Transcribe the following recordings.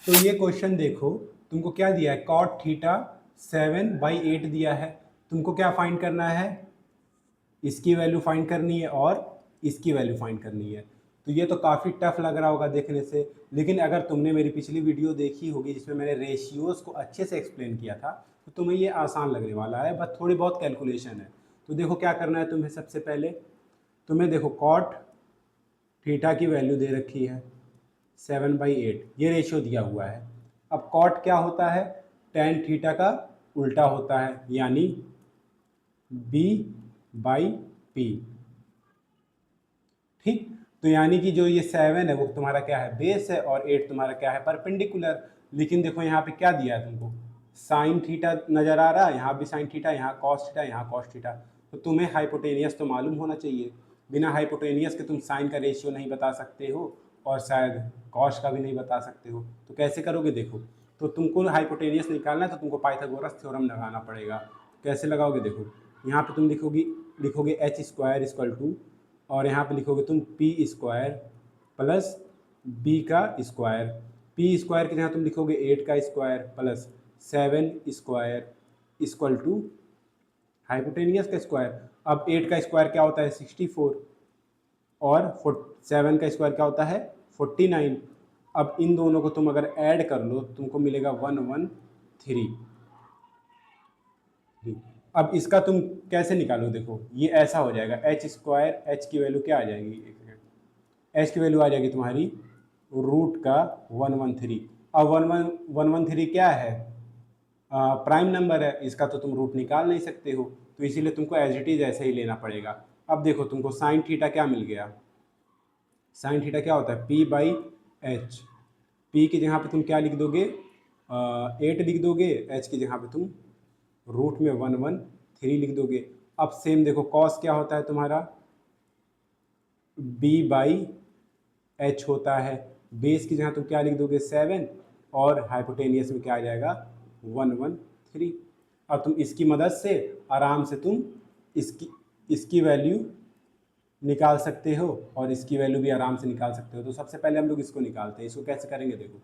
तो ये क्वेश्चन देखो, तुमको क्या दिया है, कॉट थीटा 7/8 दिया है। तुमको क्या फाइंड करना है, इसकी वैल्यू फाइंड करनी है और इसकी वैल्यू फाइंड करनी है। तो ये तो काफ़ी टफ लग रहा होगा देखने से, लेकिन अगर तुमने मेरी पिछली वीडियो देखी होगी जिसमें मैंने रेशियोज़ को अच्छे से एक्सप्लेन किया था, तो तुम्हें ये आसान लगने वाला है। बस थोड़ी बहुत कैलकुलेशन है। तो देखो क्या करना है तुम्हें, सबसे पहले तुम्हें देखो कॉट थीटा की वैल्यू दे रखी है 7/8, ये रेशियो दिया हुआ है। अब कॉट क्या होता है, टेन थीटा का उल्टा होता है, यानी B/P। ठीक, तो यानी कि जो ये 7 है वो तुम्हारा क्या है, बेस है, और 8 तुम्हारा क्या है, परपेंडिकुलर। लेकिन देखो यहाँ पे क्या दिया है तुमको, साइन थीटा नजर आ रहा है, यहाँ भी साइन थीटा, यहाँ कॉस थीटा, यहाँ कॉस थीटा। तो तुम्हें हाइपोटेनियस तो मालूम होना चाहिए। बिना हाइपोटेनियस के तुम साइन का रेशियो नहीं बता सकते हो, और शायद कॉस का भी नहीं बता सकते हो। तो कैसे करोगे, देखो, तो तुमको हाइपोटेनियस निकालना है तो तुमको पाइथागोरस थ्योरम लगाना पड़ेगा। कैसे लगाओगे, देखो, यहाँ पे तुम लिखोगे एच स्क्वायर इक्वल टू, और यहाँ पे लिखोगे तुम पी स्क्वायर प्लस बी का स्क्वायर। पी स्क्वायर की जगह तुम लिखोगे 8 का square plus 7 square equal to hypotenuse का स्क्वायर। अब 8 का स्क्वायर क्या होता है, 64, और 7 का स्क्वायर क्या होता है, 49। अब इन दोनों को तुम अगर ऐड कर लो तो तुमको मिलेगा 113। अब इसका तुम कैसे निकालो, देखो ये ऐसा हो जाएगा, एच स्क्वायर, एच की वैल्यू क्या आ जाएगी, एक सेकेंड, एच की वैल्यू आ जाएगी तुम्हारी रूट का 113। अब 113 क्या है, प्राइम नंबर है, इसका तो तुम रूट निकाल नहीं सकते हो, तो इसीलिए तुमको एज इट इज ऐसे ही लेना पड़ेगा। अब देखो तुमको साइन थीटा क्या मिल गया, साइन थीटा क्या होता है, P/H। पी की जगह पे तुम क्या लिख दोगे, 8 लिख दोगे, एच की जगह पे तुम रूट में 113 लिख दोगे। अब सेम देखो कॉस क्या होता है तुम्हारा, B/H होता है। बेस की जगह तुम क्या लिख दोगे, 7, और हाइपोटेनियस में क्या आ जाएगा, 113। अब तुम इसकी मदद से आराम से तुम इसकी इसकी वैल्यू निकाल सकते हो, और इसकी वैल्यू भी आराम से निकाल सकते हो। तो सबसे पहले हम लोग इसको निकालते हैं। इसको कैसे करेंगे, देखो,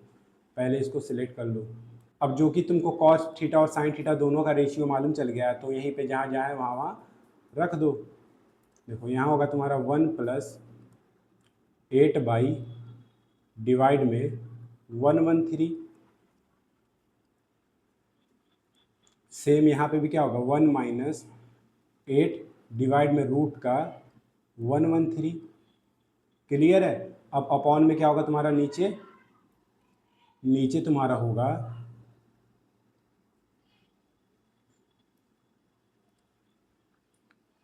पहले इसको सिलेक्ट कर लो। अब जो कि तुमको कॉस थीटा और साइन थीटा दोनों का रेशियो मालूम चल गया है, तो यहीं पे जहाँ जहाँ है वहाँ वहाँ रख दो। देखो यहाँ होगा तुम्हारा 1 + 8 डिवाइड में 113। सेम यहाँ पे भी क्या होगा, 1 - 8 डिवाइड में रूट का 113। क्लियर है। अब अपॉन में क्या होगा तुम्हारा, नीचे नीचे तुम्हारा होगा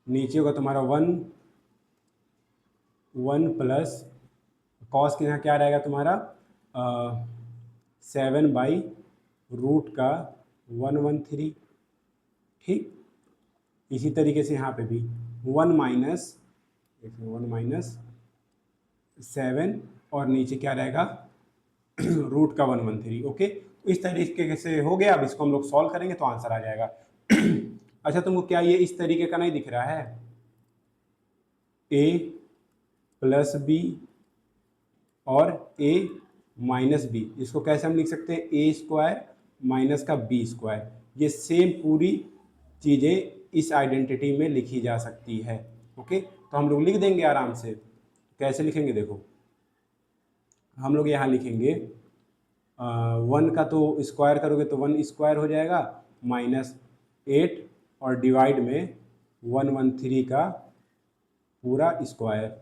नीचे होगा तुम्हारा 1 प्लस कॉस के यहाँ क्या रहेगा तुम्हारा, 7/रूट का 113। ठीक, इसी तरीके से यहाँ पे भी 1 - 7, और नीचे क्या रहेगा, रूट का 113। ओके, तो इस तरीके से हो गया। अब इसको हम लोग सॉल्व करेंगे तो आंसर आ जाएगा। अच्छा, तुमको क्या ये इस तरीके का नहीं दिख रहा है, A+B और A-B, इसको कैसे हम लिख सकते हैं, A² माइनस का B²। ये सेम पूरी चीज़ें इस आइडेंटिटी में लिखी जा सकती है। ओके, तो हम लोग लिख देंगे आराम से। कैसे लिखेंगे, देखो, हम लोग यहाँ लिखेंगे 1 का तो स्क्वायर करोगे तो 1² हो जाएगा, -8, और डिवाइड में 113 का पूरा स्क्वायर।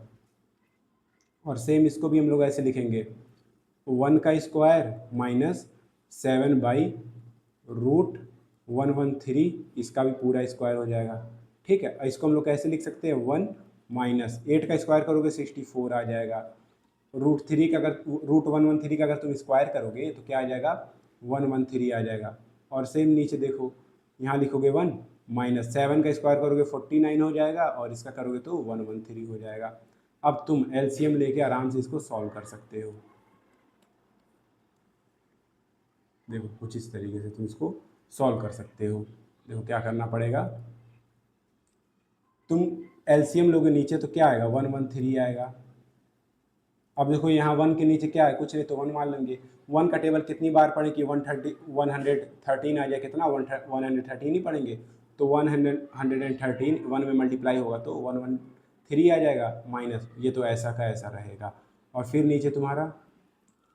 और सेम इसको भी हम लोग ऐसे लिखेंगे, 1 का स्क्वायर माइनस 7/√113, इसका भी पूरा स्क्वायर हो जाएगा। ठीक है, इसको हम लोग कैसे लिख सकते हैं, 1 - 8 का स्क्वायर करोगे 64 आ जाएगा। √3 का अगर √113 का अगर तुम स्क्वायर करोगे तो क्या आ जाएगा, 113 आ जाएगा। और सेम नीचे देखो, यहाँ लिखोगे 1 - 7 का स्क्वायर करोगे 49 हो जाएगा, और इसका करोगे तो 113 हो जाएगा। अब तुम एलसीएम लेके आराम से इसको सॉल्व कर सकते हो। देखो कुछ इस तरीके से तुम इसको सॉल्व कर सकते हो। देखो क्या करना पड़ेगा, तुम एलसीएम लोगे नीचे तो क्या आएगा, 113 आएगा। अब देखो यहाँ 1 के नीचे क्या है, कुछ नहीं, तो 1 मान लेंगे। 1 का टेबल कितनी बार पढ़े कि 113 आ जाए, कितना 113 ही पढ़ेंगे, तो 113 1 में मल्टीप्लाई होगा तो 113 आ जाएगा माइनस, ये तो ऐसा का ऐसा रहेगा। और फिर नीचे तुम्हारा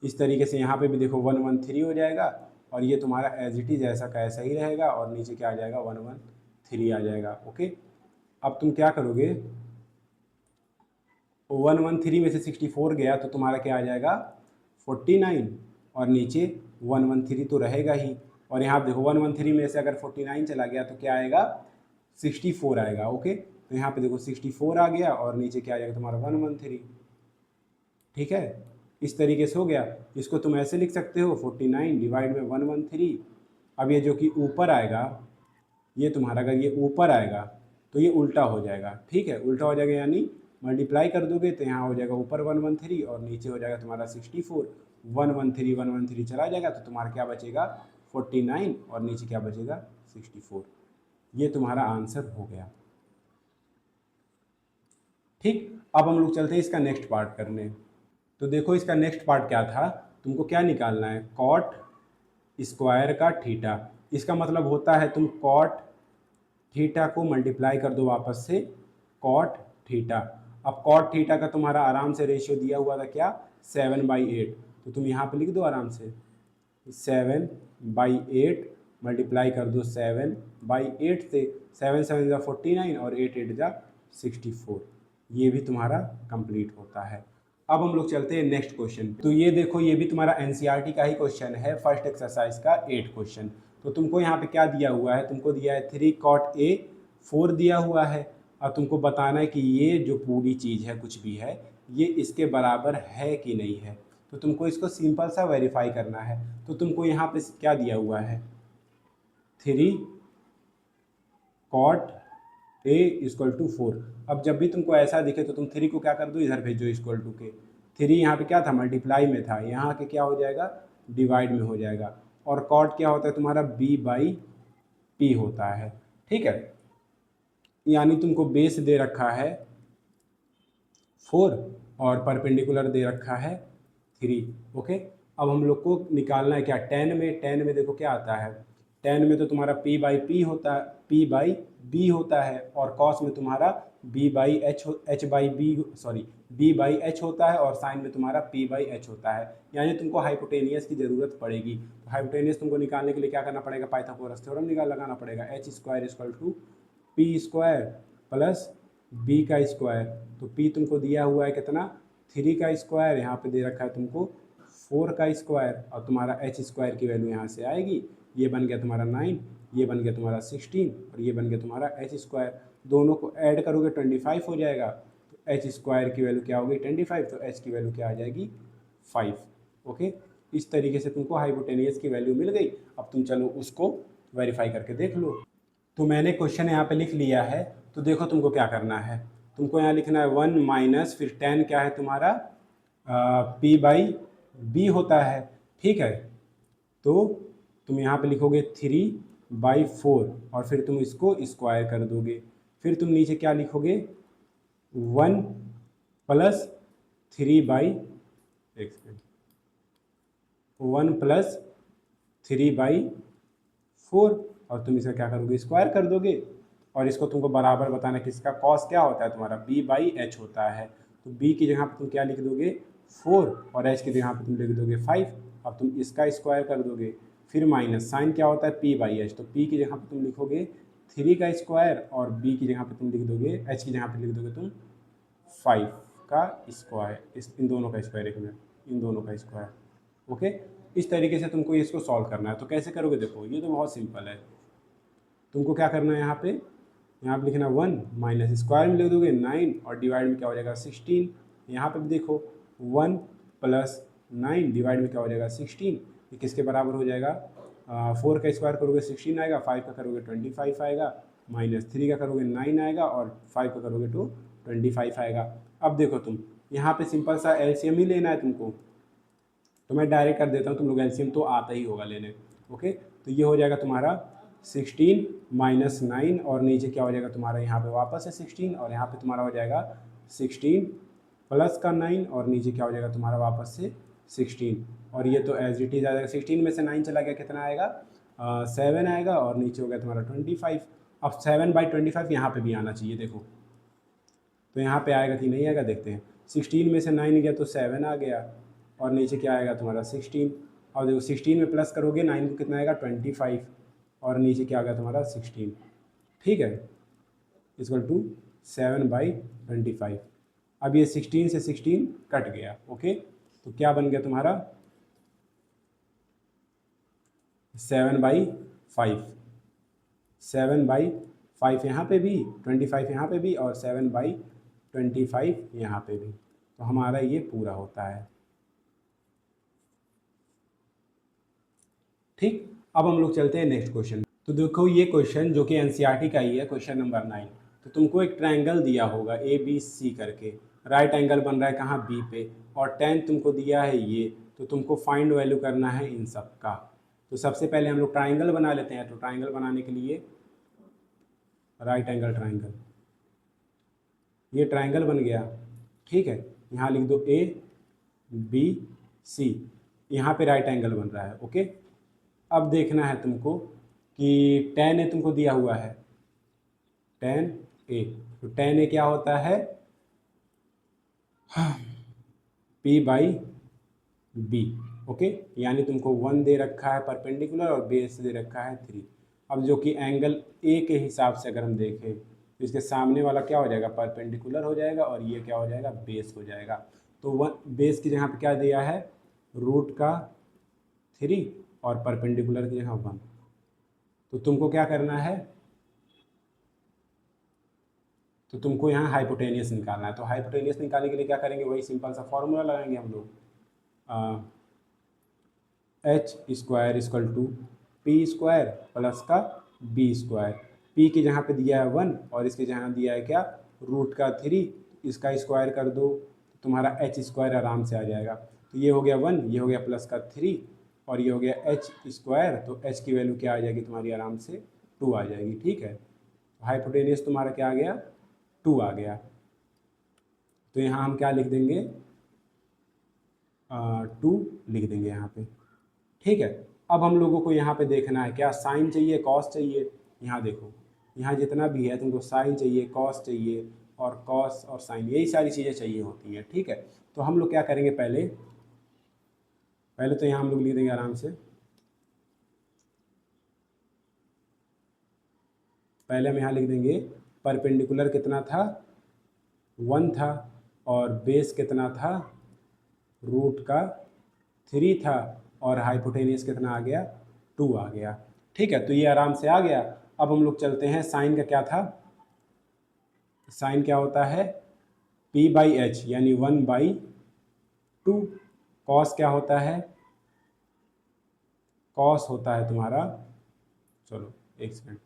इस तरीके से यहाँ पे भी देखो 113 हो जाएगा, और ये तुम्हारा एज इट इज़ ऐसा का ऐसा ही रहेगा, और नीचे क्या आ जाएगा 113 आ जाएगा। ओके, अब तुम क्या करोगे, 113 में से 64 गया तो तुम्हारा क्या आ जाएगा 49, और नीचे 113 तो रहेगा ही, और यहाँ पे देखो 113 में से अगर 49 चला गया तो क्या आएगा 64 आएगा। ओके, तो यहाँ पे देखो 64 आ गया, और नीचे क्या आ जाएगा तुम्हारा 113। ठीक है, इस तरीके से हो गया। इसको तुम ऐसे लिख सकते हो 49 डिवाइड में 113। अब ये जो कि ऊपर आएगा, ये तुम्हारा अगर ये ऊपर आएगा तो ये उल्टा हो जाएगा। ठीक है, उल्टा हो जाएगा यानी मल्टीप्लाई कर दोगे तो यहाँ हो जाएगा ऊपर 113 और नीचे हो जाएगा तुम्हारा 64। 113 चला जाएगा तो तुम्हारा क्या बचेगा 49, और नीचे क्या बचेगा 64। ये तुम्हारा आंसर हो गया। ठीक, अब हम लोग चलते हैं इसका नेक्स्ट पार्ट करने। तो देखो इसका नेक्स्ट पार्ट क्या था, तुमको क्या निकालना है, कॉट स्क्वायर का थीटा। इसका मतलब होता है तुम कॉट थीटा को मल्टीप्लाई कर दो वापस से कॉट थीटा। अब कॉट थीटा का तुम्हारा आराम से रेशियो दिया हुआ था क्या 7/8, तो तुम यहाँ पे लिख दो आराम से 7/8 मल्टीप्लाई कर दो 7/8 से, 7 7 जा 49 और 8 8 जा 64। ये भी तुम्हारा कंप्लीट होता है। अब हम लोग चलते हैं नेक्स्ट क्वेश्चन। तो ये देखो ये भी तुम्हारा एनसीईआरटी का ही क्वेश्चन है, फर्स्ट एक्सरसाइज का 8 क्वेश्चन। तो तुमको यहाँ पे क्या दिया हुआ है, तुमको दिया है 3 cot A 4 दिया हुआ है, और तुमको बताना है कि ये जो पूरी चीज़ है कुछ भी है ये इसके बराबर है कि नहीं है। तो तुमको इसको सिंपल सा वेरीफाई करना है। तो तुमको यहाँ पे क्या दिया हुआ है 3 cot A = 4। अब जब भी तुमको ऐसा दिखे तो तुम 3 को क्या कर दो इधर भेजो इक्वल टू के। 3 यहाँ पे क्या था मल्टीप्लाई में था, यहाँ के क्या हो जाएगा डिवाइड में हो जाएगा। और कॉट क्या होता है तुम्हारा B/P होता है। ठीक है, यानी तुमको बेस दे रखा है 4 और परपेंडिकुलर दे रखा है 3। ओके, अब हम लोग को निकालना है क्या tan में देखो क्या आता है, tan में तो तुम्हारा P/P होता है, P/B होता है, और cos में तुम्हारा B/H होता है, और साइन में तुम्हारा P/H होता है। यानी तुमको हाइपोटेनियस की ज़रूरत पड़ेगी। तो हाइपोटेनियस तुमको निकालने के लिए क्या करना पड़ेगा, पाइथागोरस थ्योरम लगाना पड़ेगा। H² = P² प्लस B का स्क्वायर। तो P तुमको दिया हुआ है कितना 3 का स्क्वायर, यहाँ पे दे रखा है तुमको 4 का स्क्वायर, और तुम्हारा H² की वैल्यू यहाँ से आएगी, ये बन गया तुम्हारा 9, ये बन गया तुम्हारा 16, और ये बन गया तुम्हारा H²। दोनों को ऐड करोगे 25 हो जाएगा। तो H² की वैल्यू क्या होगी 25, तो H की वैल्यू क्या आ जाएगी 5। ओके, इस तरीके से तुमको हाइपोटेनियस की वैल्यू मिल गई। अब तुम चलो उसको वेरीफाई करके देख लो। तो मैंने क्वेश्चन यहाँ पे लिख लिया है। तो देखो तुमको क्या करना है, तुमको यहाँ लिखना है 1 माइनस फिर tan क्या है तुम्हारा P/B होता है। ठीक है, तो तुम यहाँ पे लिखोगे 3/4 और फिर तुम इसको स्क्वायर कर दोगे। फिर तुम नीचे क्या लिखोगे 1 प्लस 3/4, और तुम इसका क्या करोगे स्क्वायर कर दोगे। और इसको तुमको बराबर बताना कि इसका कॉस क्या होता है तुम्हारा B/H होता है। तो B की जगह पे तुम क्या लिख दोगे 4, और H की जगह पे तुम लिख दोगे 5। अब तुम इसका स्क्वायर कर दोगे, फिर माइनस साइन क्या होता है P/H, तो P की जगह पे तुम लिखोगे 3 का स्क्वायर, और B की जगह पे तुम लिख दोगे, H की जगह पे लिख दोगे तुम 5 का स्क्वायर, इन दोनों का स्क्वायर, एक मिनट, इन दोनों का स्क्वायर। ओके, इस तरीके से तुमको इसको सॉल्व करना है। तो कैसे करोगे, देखो ये तो बहुत सिंपल है। तुमको क्या करना है यहाँ पे लिखना 1 माइनस स्क्वायर में लिख दोगे 9, और डिवाइड में क्या हो जाएगा 16। यहाँ पे भी देखो 1 प्लस 9 डिवाइड में क्या हो जाएगा 16। ये किसके बराबर हो जाएगा 4 का स्क्वायर करोगे 16 आएगा, 5 का करोगे 25 आएगा, माइनस 3 का करोगे 9 आएगा, और 5 का करोगे तो 25 आएगा। अब देखो तुम यहाँ पे सिंपल सा एलसीएम ही लेना है तुमको, तो मैं डायरेक्ट कर देता हूँ, तुम लोग एलसीएम तो आता ही होगा लेने। ओके, तो ये हो जाएगा तुम्हारा 16 माइनस 9, और नीचे क्या हो जाएगा तुम्हारा यहाँ पे वापस है 16, और यहाँ पे तुम्हारा हो जाएगा 16 प्लस का 9 और नीचे क्या हो जाएगा तुम्हारा वापस से 16, और ये तो एज इट इज आ जाएगा। 16 में से 9 चला गया, कितना आएगा 7 आएगा, और नीचे हो गया तुम्हारा 25। अब 7/25 यहाँ पे भी आना चाहिए, देखो तो यहाँ पे आएगा कि नहीं आएगा, देखते हैं। 16 में से 9 गया तो 7 आ गया, और नीचे क्या आएगा तुम्हारा 16, और देखो 16 में प्लस करोगे 9 को कितना आएगा 25, और नीचे क्या आ गया तुम्हारा 16, ठीक है, इक्वल टू 7/25। अब ये 16 से 16 कट गया, ओके, तो क्या बन गया तुम्हारा 7/5। 7/5 यहाँ पे भी, 25 यहाँ पे भी, और 7/25 यहाँ पे भी, तो हमारा ये पूरा होता है। ठीक, अब हम लोग चलते हैं नेक्स्ट क्वेश्चन। तो देखो ये क्वेश्चन जो कि एनसीईआरटी का ही है, क्वेश्चन नंबर 9। तो तुमको एक ट्रायंगल दिया होगा ABC करके, राइट एंगल बन रहा है कहाँ बी पे, और tan तुमको दिया है ये, तो तुमको फाइंड वैल्यू करना है इन सब का। तो सबसे पहले हम लोग ट्रायंगल बना लेते हैं। तो ट्रायंगल बनाने के लिए राइट एंगल ट्रायंगल, ये ट्रायंगल बन गया, ठीक है, यहाँ लिख दो ABC, यहाँ पे राइट एंगल बन रहा है, ओके। अब देखना है तुमको कि tan A तुमको दिया हुआ है, tan A, तो tan A क्या होता है P/B, ओके, यानी तुमको 1 दे रखा है परपेंडिकुलर और बेस दे रखा है 3। अब जो कि एंगल A के हिसाब से अगर हम देखें तो इसके सामने वाला क्या हो जाएगा परपेंडिकुलर हो जाएगा, और ये क्या हो जाएगा बेस हो जाएगा। तो 1 बेस की जगह पे क्या दिया है √3, और परपेंडिकुलर की जगह 1। तो तुमको क्या करना है, तो तुमको यहाँ हाइपोटेनियस निकालना है। तो हाइपोटेनियस निकालने के लिए क्या करेंगे, वही सिंपल सा फॉर्मूला लगाएंगे हम लोग, H² = P² प्लस का B²। P की जहाँ पे दिया है 1 और इसके जहाँ दिया है क्या √3, इसका स्क्वायर कर दो तो तुम्हारा H² आराम से आ जाएगा। तो ये हो गया 1, ये हो गया प्लस का 3, और ये हो गया H², तो H की वैल्यू क्या आ जाएगी तुम्हारी आराम से 2 आ जाएगी, ठीक है। तो हाइपोटेनियस तुम्हारा क्या आ गया 2 आ गया। तो यहाँ हम क्या लिख देंगे 2 लिख देंगे यहाँ पे, ठीक है। अब हम लोगों को यहाँ पे देखना है क्या साइन चाहिए कॉस चाहिए। यहाँ देखो, यहाँ जितना भी है तुमको साइन चाहिए कॉस चाहिए, और कॉस और साइन यही सारी चीज़ें चाहिए होती हैं, ठीक है। तो हम लोग क्या करेंगे, पहले तो यहाँ हम लोग लिख देंगे आराम से, पहले हम यहाँ लिख देंगे परपेंडिकुलर कितना था 1 था, और बेस कितना था √3 था, और हाइपोटेनियस कितना आ गया 2 आ गया, ठीक है। तो ये आराम से आ गया। अब हम लोग चलते हैं, साइन का क्या था, साइन क्या होता है P/H यानी 1/2। कॉस क्या होता है, कॉस होता है तुम्हारा, चलो एक सेकंड,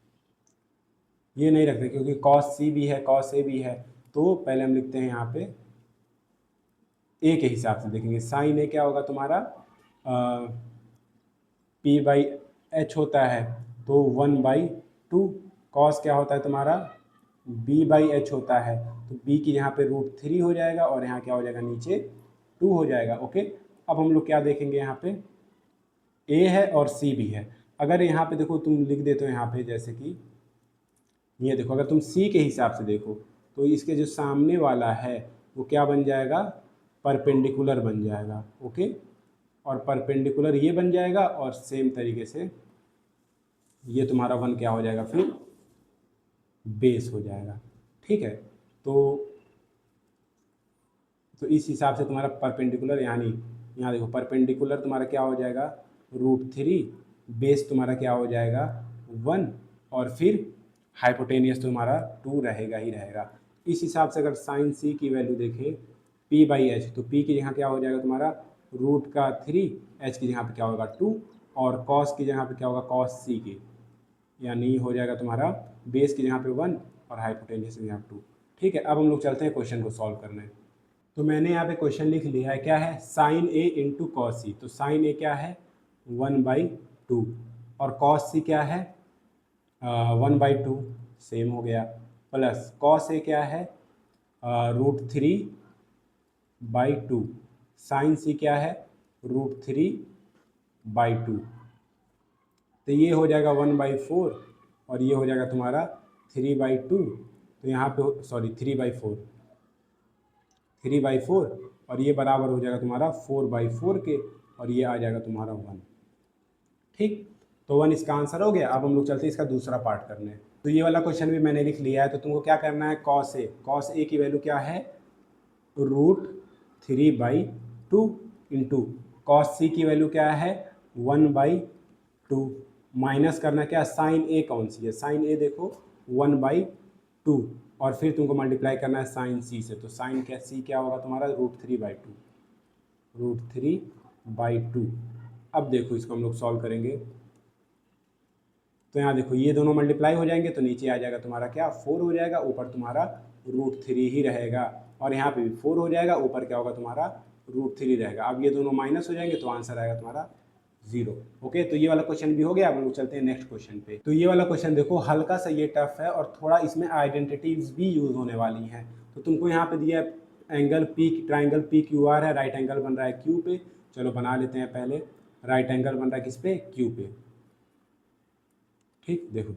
ये नहीं रखते क्योंकि कॉस C भी है कॉस A भी है, तो पहले हम लिखते हैं यहाँ पे A के हिसाब से देखेंगे। साइन A क्या होगा तुम्हारा P/H होता है तो 1/2। कॉस क्या होता है तुम्हारा B/H होता है, तो B की यहाँ पे √3 हो जाएगा, और यहाँ क्या हो जाएगा नीचे 2 हो जाएगा, ओके। अब हम लोग क्या देखेंगे, यहाँ पे A है और C भी है। अगर यहाँ पे देखो तुम लिख देते हो यहाँ पे, जैसे कि ये देखो, अगर तुम C के हिसाब से देखो तो इसके जो सामने वाला है वो क्या बन जाएगा परपेंडिकुलर बन जाएगा, ओके, और परपेंडिकुलर ये बन जाएगा, और सेम तरीके से ये तुम्हारा 1 क्या हो जाएगा फिर बेस हो जाएगा, ठीक है। तो इस हिसाब से तुम्हारा परपेंडिकुलर, यानी यहाँ देखो परपेंडिकुलर तुम्हारा क्या हो जाएगा √3, बेस तुम्हारा क्या हो जाएगा 1, और फिर हाइपोटेनियस तुम्हारा 2 रहेगा ही रहेगा। इस हिसाब से अगर साइन C की वैल्यू देखें P/H, तो P की जगह क्या हो जाएगा तुम्हारा √3, H की जगह पे क्या होगा 2, और कॉस की जगह पे क्या होगा कॉस C की, यानी हो जाएगा तुम्हारा बेस की जगह पे 1 और हाइपोटेनियस की जगह 2, ठीक है। अब हम लोग चलते हैं क्वेश्चन को सॉल्व करने। तो मैंने यहाँ पे क्वेश्चन लिख लिया है, क्या है sine A into cos C। तो साइन A क्या है 1/2, और कॉस C क्या है 1/2, सेम हो गया, प्लस कॉस A क्या है √3 बाई टू। साइन सी क्या है, √3/2। तो ये हो जाएगा 1/4 और ये हो जाएगा तुम्हारा 3/2। तो यहाँ पे सॉरी 3/4 और ये बराबर हो जाएगा तुम्हारा 4/4 के, और ये आ जाएगा तुम्हारा 1। ठीक, तो 1 इसका आंसर हो गया। अब हम लोग चलते हैं इसका दूसरा पार्ट करने। तो ये वाला क्वेश्चन भी मैंने लिख लिया है। तो तुमको क्या करना है, कॉस ए की वैल्यू क्या है, √3/2 इंटू कॉस सी की वैल्यू क्या है, 1/2 माइनस करना क्या, साइन ए कौन सी है, साइन ए देखो 1/2 और फिर तुमको मल्टीप्लाई करना है साइन सी से। तो साइन क्या सी क्या होगा तुम्हारा, √3/2। अब देखो इसको हम लोग सॉल्व करेंगे। तो यहाँ देखो ये दोनों मल्टीप्लाई हो जाएंगे तो नीचे आ जाएगा तुम्हारा क्या, 4 हो जाएगा, ऊपर तुम्हारा √3 ही रहेगा, और यहाँ पे भी 4 हो जाएगा, ऊपर क्या होगा तुम्हारा √3 रहेगा। अब ये दोनों माइनस हो जाएंगे तो आंसर आएगा तुम्हारा 0। ओके, तो ये वाला क्वेश्चन भी हो गया। अब हम लोग चलते हैं नेक्स्ट क्वेश्चन पे। तो ये वाला क्वेश्चन देखो हल्का सा ये टफ है और थोड़ा इसमें आइडेंटिटीज भी यूज होने वाली हैं। तो तुमको यहाँ पे दिया angle P, triangle P Q R है, राइट एंगल बन रहा है क्यू पे। चलो बना लेते हैं पहले। राइट एंगल बन रहा है किस पे, क्यू पे। ठीक, देखो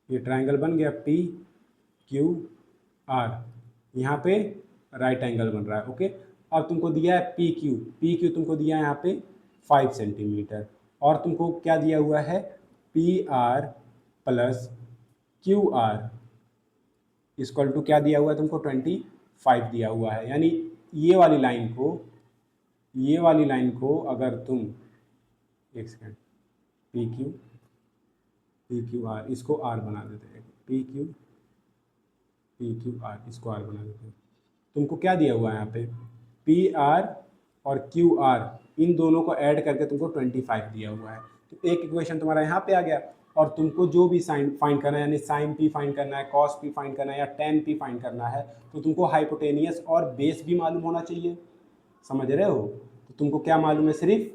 ये ट्राइंगल बन गया पी क्यू आर, यहाँ पे राइट एंगल बन रहा है। ओके, अब तुमको दिया है पी क्यू तुमको दिया है यहाँ पे 5 सेंटीमीटर, और तुमको क्या दिया हुआ है, P R plus Q R equal to क्या दिया हुआ है तुमको, 25 दिया हुआ है। यानी ये वाली लाइन को अगर तुम, एक सेकेंड, पी क्यू आर, इसको आर बना देते हैं, पी क्यू आर, इसको आर बना देते हैं। तुमको क्या दिया हुआ है यहाँ पे, पी आर और क्यू आर, इन दोनों को ऐड करके तुमको 25 दिया हुआ है। तो एक इक्वेशन तुम्हारा यहाँ पे आ गया, और तुमको जो भी साइन फाइंड करना है, यानी साइन पी फाइंड करना है, कॉस पी फाइंड करना है, या टेन पी फाइंड करना है, तो तुमको हाइपोटेनियस और बेस भी मालूम होना चाहिए। समझ रहे हो, तो तुमको क्या मालूम है, सिर्फ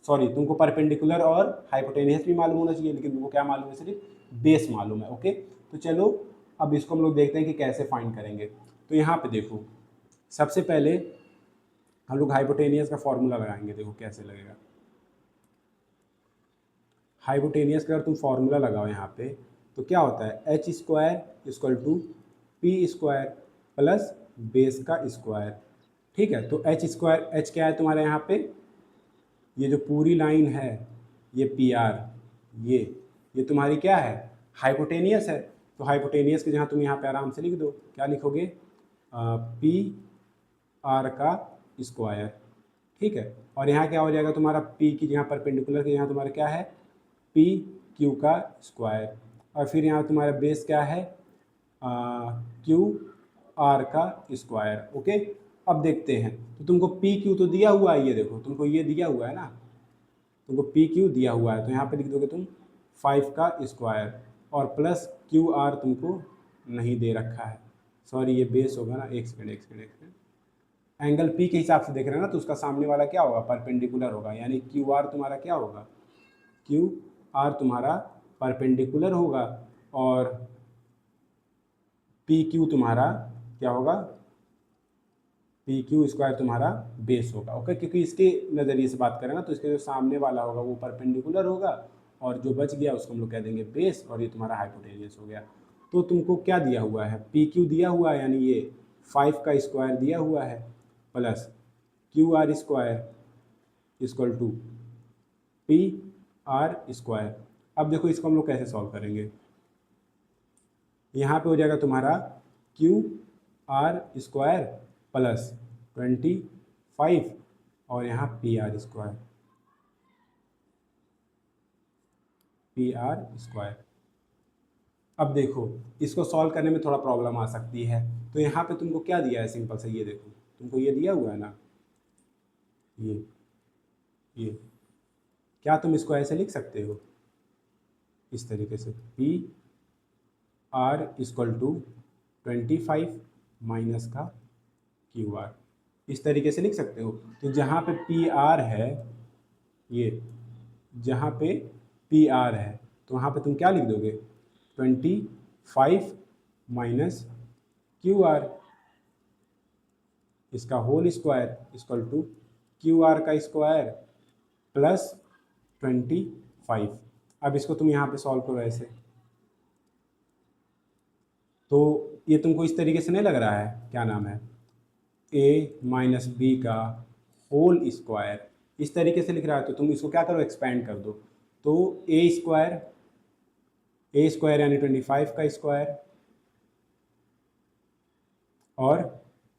सॉरी तुमको परपेंडिकुलर और हाइपोटेनियस भी मालूम होना चाहिए, लेकिन तुमको क्या मालूम है, सिर्फ बेस मालूम है। ओके, तो चलो अब इसको हम लोग देखते हैं कि कैसे फाइंड करेंगे। तो यहाँ पे देखो सबसे पहले हम लोग हाइपोटेनियस का फॉर्मूला लगाएंगे। देखो कैसे लगेगा, हाइपोटेनियस का अगर तुम फॉर्मूला लगाओ यहाँ पे तो क्या होता है, h² = p² प्लस बेस का स्क्वायर। ठीक है, तो h क्या है तुम्हारे यहाँ पे, ये जो पूरी लाइन है ये पी आर, ये तुम्हारी क्या है, हाइपोटेनियस है। तो हाइपोटेनियस के जहाँ तुम यहाँ पे आराम से लिख दो, क्या लिखोगे, पी आर का स्क्वायर। ठीक है, और यहाँ क्या हो जाएगा तुम्हारा, पी की जहाँ परपेंडिकुलर के यहाँ तुम्हारा क्या है, पी क्यू का स्क्वायर, और फिर यहाँ तुम्हारा बेस क्या है, क्यू आर का स्क्वायर। ओके, अब देखते हैं। तो तुमको पी क्यू तो दिया हुआ है, ये देखो तुमको ये दिया हुआ है ना, तुमको पी क्यू दिया हुआ है, तो यहाँ पे लिख दोगे तुम 5 का स्क्वायर, और प्लस क्यू आर तुमको नहीं दे रखा है, सॉरी ये बेस होगा ना, एक सेकेंड, एंगल पी के हिसाब से देख रहे हैं ना, तो उसका सामने वाला क्या होगा, परपेंडिकुलर होगा, यानी क्यू आर तुम्हारा क्या होगा, क्यू आर तुम्हारा परपेंडिकुलर होगा, और पी क्यू तुम्हारा क्या होगा, पी क्यू स्क्वायर तुम्हारा बेस होगा। ओके, क्योंकि इसके नज़रिए से बात करें ना, तो इसके जो सामने वाला होगा वो परपेंडिकुलर होगा, और जो बच गया उसको हम लोग कह देंगे बेस, और ये तुम्हारा हाइपोटेनियस हो गया। तो तुमको क्या दिया हुआ है, पी क्यू दिया हुआ है, यानी ये 5 का स्क्वायर दिया हुआ है, plus Q R square equal to P R square. अब देखो इसको हम लोग कैसे सॉल्व करेंगे, यहाँ पे हो जाएगा तुम्हारा क्यू आर स्क्वायर प्लस 25 और यहाँ पी आर स्क्वायर। अब देखो इसको सॉल्व करने में थोड़ा प्रॉब्लम आ सकती है। तो यहाँ पे तुमको क्या दिया है, सिंपल से ये देखो, तुमको ये दिया हुआ है ना, ये क्या तुम इसको ऐसे लिख सकते हो, इस तरीके से, P R equal to 25 minus का क्यू आर, इस तरीके से लिख सकते हो। तो जहाँ पे पी आर है, ये जहाँ पे पी आर है, तो वहाँ पे तुम क्या लिख दोगे, 25 माइनस क्यू आर, इसका whole square equal to Q R का स्क्वायर प्लस 25। अब इसको तुम यहाँ पे सॉल्व करो ऐसे, तो ये तुमको इस तरीके से नहीं लग रहा है, क्या नाम है, ए माइनस बी का होल स्क्वायर, इस तरीके से लिख रहा है। तो तुम इसको क्या करो, एक्सपेंड कर दो। तो ए स्क्वायर यानी 25 का स्क्वायर और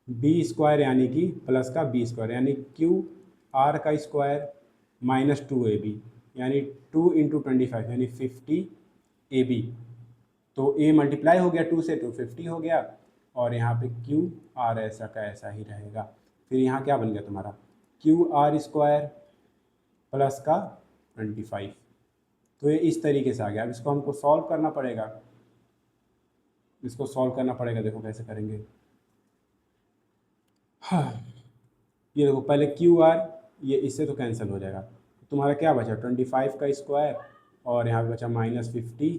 बी स्क्वायर यानी कि प्लस का बी स्क्वायर यानी क्यू आर का स्क्वायर माइनस 2ab यानी 2 इंटू 25 यानी 50ab। तो ए मल्टीप्लाई हो गया 2 से, तो 50 हो गया, और यहाँ पे क्यू आर ऐसा का ऐसा ही रहेगा। फिर यहाँ क्या बन गया तुम्हारा, क्यू आर स्क्वायर प्लस का 25। तो ये इस तरीके से आ गया। अब इसको हमको सॉल्व करना पड़ेगा, इसको सॉल्व करना पड़ेगा। देखो कैसे करेंगे। हाँ, ये देखो पहले क्यू आर, ये इससे तो कैंसिल हो जाएगा। तुम्हारा क्या बचा, 25 का स्क्वायर, और यहाँ पे बचा माइनस 50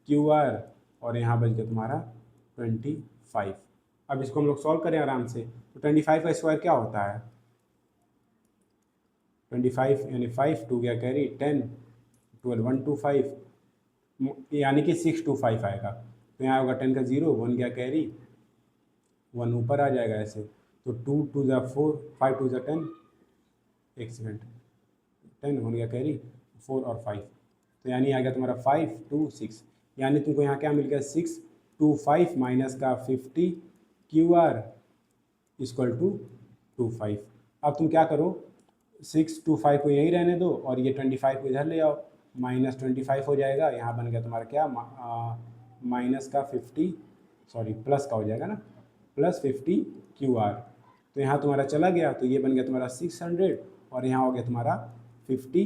क्यू आर, और यहाँ बच गया तुम्हारा 25। अब इसको हम लोग सॉल्व करें आराम से। तो 25 का स्क्वायर क्या होता है, 25 यानी 5, 2 गया कैरी 10, 12 125 यानी कि 625 आएगा। तो यहाँ होगा 10 का 0, 1 गया कैरी, 1 ऊपर आ जाएगा ऐसे। तो 2 2 ज़ा 4, 5 2 ज़ा 10, एक सेकेंड, 10 1 गया कैरी, 4 और 5, तो यानी आ गया तुम्हारा 5 2 6। यानी तुमको यहाँ क्या मिल गया, 625 माइनस का 50 क्यू आर इक्वल टू 25। अब तुम क्या करो, 625 को यहीं रहने दो और ये 25 को इधर ले आओ, माइनस 25 हो जाएगा। यहाँ बन गया तुम्हारा क्या, माइनस का 50, सॉरी प्लस का हो जाएगा ना, प्लस 50 क्यू आर। तो यहाँ तुम्हारा चला गया, तो ये बन गया तुम्हारा 600, और यहाँ हो गया तुम्हारा 50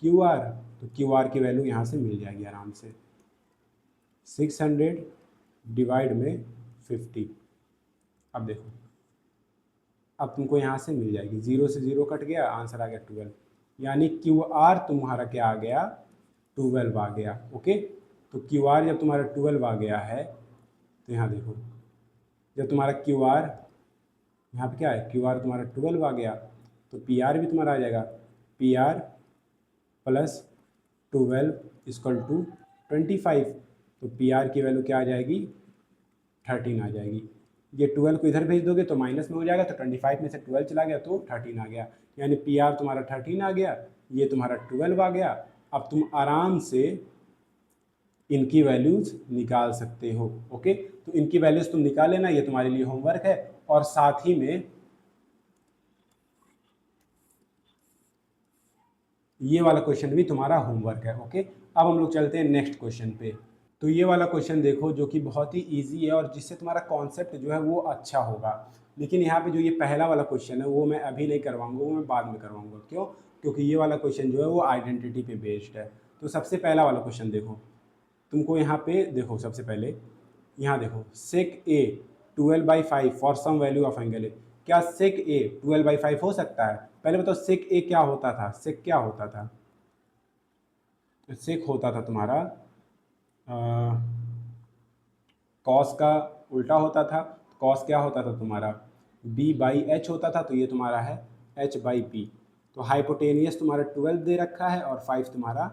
क्यू आर। तो क्यू आर की वैल्यू यहाँ से मिल जाएगी आराम से, 600 डिवाइड में 50। अब देखो, अब तुमको यहाँ से मिल जाएगी, 0 से 0 कट गया, आंसर आ गया 12, यानी क्यू आर तुम्हारा क्या आ गया, 12 आ गया। ओके, तो क्यू आर जब तुम्हारा 12 आ गया है, तो यहाँ देखो, जब तुम्हारा क्यू आर, यहाँ पे क्या है, क्यू आर तुम्हारा 12 आ गया, तो पी आर भी तुम्हारा आ जाएगा, P R plus 12 equal to 25। तो पी आर की वैल्यू क्या आ जाएगी, 13 आ जाएगी। ये 12 को इधर भेज दोगे तो माइनस में हो जाएगा, तो 25 में से 12 चला गया तो 13 आ गया, यानी पी आर तुम्हारा 13 आ गया, ये तुम्हारा 12 आ गया। अब तुम आराम से इनकी वैल्यूज़ निकाल सकते हो। ओके, तो इनकी वैल्यूज़ तुम निकाल लेना, ये तुम्हारे लिए होमवर्क है, और साथ ही में ये वाला क्वेश्चन भी तुम्हारा होमवर्क है। ओके, अब हम लोग चलते हैं नेक्स्ट क्वेश्चन पे। तो ये वाला क्वेश्चन देखो, जो कि बहुत ही इजी है और जिससे तुम्हारा कॉन्सेप्ट जो है वो अच्छा होगा। लेकिन यहाँ पे जो ये पहला वाला क्वेश्चन है वो मैं अभी नहीं करवाऊंगा, वो मैं बाद में करवाऊंगा। क्यों, क्योंकि ये वाला क्वेश्चन जो है वो आइडेंटिटी पे बेस्ड है। तो सबसे पहला वाला क्वेश्चन देखो, तुमको यहाँ पे देखो, सबसे पहले यहाँ देखो, sec A 12/5 for some value of angle A. क्या सेक ए 12/5 हो सकता है? पहले बताओ सेक ए क्या होता था, सेक क्या होता था? तो सेक होता था तुम्हारा कॉस का उल्टा होता था। कॉस क्या होता था तुम्हारा, b/h होता था, तो ये तुम्हारा है h/p। तो हाइपोटेनियस तुम्हारा 12 दे रखा है और 5 तुम्हारा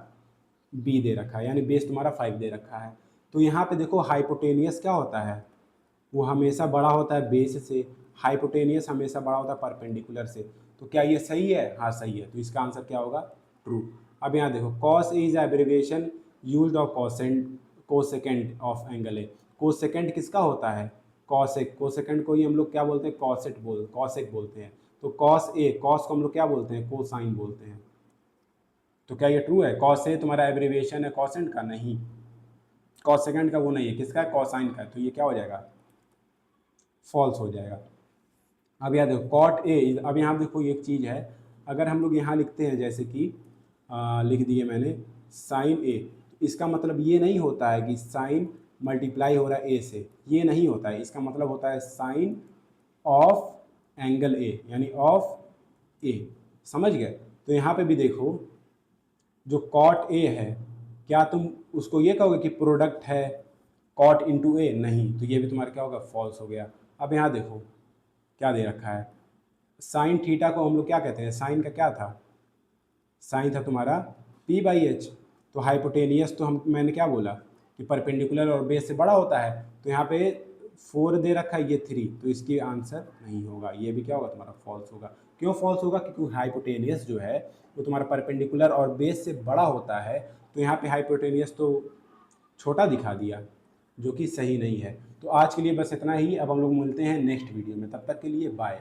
b दे रखा है, यानी बेस तुम्हारा 5 दे रखा है। तो यहाँ पे देखो हाइपोटेनियस क्या होता है, वो हमेशा बड़ा होता है बेस से, हाइपोटेनियस हमेशा बड़ा होता है परपेंडिकुलर से। तो क्या ये सही है? हाँ सही है, तो इसका आंसर क्या होगा, ट्रू। अब यहाँ देखो, cos A is abbreviation used of cosecant of angle A. Cosecant किसका होता है, कॉसेक। कोसेकेंड को ही हम लोग क्या बोलते हैं, कॉसेक बोलते हैं। तो कॉस ए, कॉस को हम लोग क्या बोलते हैं, कोसाइन बोलते हैं। तो क्या ये ट्रू है, कॉस ए तुम्हारा एब्रिविएशन है कॉसेंट का? नहीं, कॉसेकेंड का वो नहीं है, किसका है, कॉसाइन का है। तो ये क्या हो जाएगा, फॉल्स हो जाएगा। अब याद देखो कॉट ए, अब यहाँ देखो एक चीज़ है, अगर हम लोग यहाँ लिखते हैं जैसे कि लिख दिए मैंने साइन ए, तो इसका मतलब ये नहीं होता है कि साइन मल्टीप्लाई हो रहा है ए से, ये नहीं होता है। इसका मतलब होता है साइन ऑफ एंगल ए, यानी ऑफ ए। समझ गए? तो यहाँ पे भी देखो, जो कॉट ए है, क्या तुम उसको ये कहोगे कि प्रोडक्ट है कॉट इंटू ए नहीं, तो ये भी तुम्हारा क्या होगा, फॉल्स हो गया। अब यहाँ देखो क्या दे रखा है, साइन थीटा को हम लोग क्या कहते हैं, साइन का क्या था, साइन था तुम्हारा पी बाई एच। तो हाइपोटेनियस तो हम मैंने क्या बोला कि परपेंडिकुलर और बेस से बड़ा होता है, तो यहाँ पे 4 दे रखा है, ये 3, तो इसकी आंसर नहीं होगा, ये भी क्या होगा तुम्हारा फॉल्स होगा। क्यों फॉल्स होगा, क्योंकि हाइपोटेनियस जो है वो तुम्हारा परपेंडिकुलर और बेस से बड़ा होता है, तो यहाँ पे हाइपोटेनियस तो छोटा दिखा दिया, जो कि सही नहीं है। तो आज के लिए बस इतना ही, अब हम लोग मिलते हैं नेक्स्ट वीडियो में, तब तक के लिए बाय।